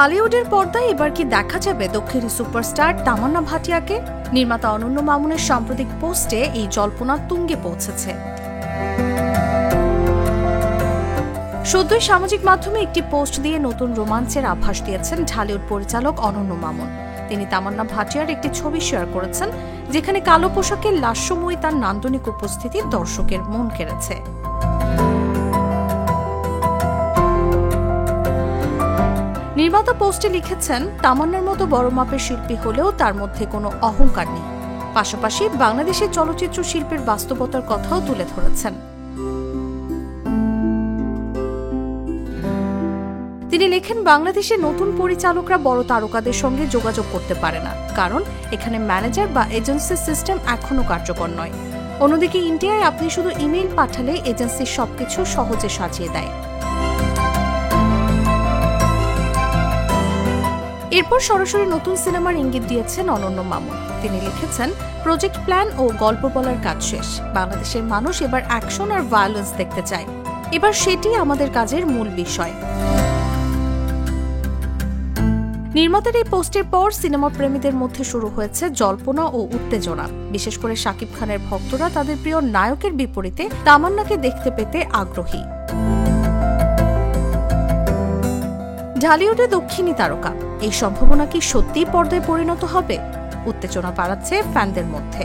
ঢালিউডের পর্দায় এবার কি দেখা যাবে দক্ষিণী সুপারস্টার তামান্না ভাটিয়াকে? নির্মাতা অনন্য মামুনের সাম্প্রতিক পোস্টে এই জল্পনা তুঙ্গে পৌঁছেছে। সদ্যই সামাজিক মাধ্যমে একটি পোস্ট দিয়ে নতুন রোমাঞ্চের আভাস দিয়েছেন ঢালিউড পরিচালক অনন্য মামুন। তিনি তামান্না ভাটিয়ার একটি ছবি শেয়ার করেছেন, যেখানে কালো পোশাকের লাস্যময়ী তার নান্দনিক উপস্থিতি দর্শকের মন কেড়েছে। নির্মাতা পোস্টে লিখেছেন, তামান্নার মতো বড় মাপের শিল্পী হলেও তার মধ্যে কোনো অহংকার নেই। পাশাপাশি বাংলাদেশের চলচ্চিত্র শিল্পের বাস্তবতার কথাও তুলে ধরেছেন। তিনি লেখেন, বাংলাদেশে নতুন পরিচালকরা বড় তারকাদের সঙ্গে যোগাযোগ করতে পারে না, কারণ এখানে ম্যানেজার বা এজেন্সি সিস্টেম এখনো কার্যকর নয়। অন্যদিকে ইন্ডিয়ায় আপনি শুধু ইমেইল পাঠালে এজেন্সি সবকিছু সহজে সাজিয়ে দেয়। এরপর সরাসরি নতুন সিনেমার ইঙ্গিত দিয়েছেন অনন্য মামুন। তিনি লিখেছেন, প্রজেক্ট প্ল্যান ও গল্প বলার কাজ শেষ। বাংলাদেশের মানুষ এবার অ্যাকশন আর ভায়োলেন্স দেখতে চায়। এবার সেটি আমাদের কাজের মূল বিষয়। নির্মাতার এই পোস্টের পর সিনেমা প্রেমীদের মধ্যে শুরু হয়েছে জল্পনা ও উত্তেজনা। বিশেষ করে শাকিব খানের ভক্তরা তাদের প্রিয় নায়কের বিপরীতে তামান্নাকে দেখতে পেতে আগ্রহী। ঢালিউডে দক্ষিণী তারকা, এই সম্ভাবনা কি সত্যিই পর্দায় পরিণত হবে? উত্তেজনা বাড়াচ্ছে ফ্যানদের মধ্যে।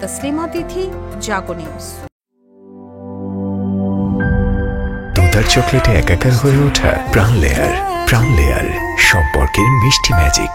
তসলিমা তিথি, জাগো নিউজ। দুধার চকলেটে একাকার হয়ে ওঠা প্রাণ লেয়ার সম্পর্কের মিষ্টি ম্যাজিক।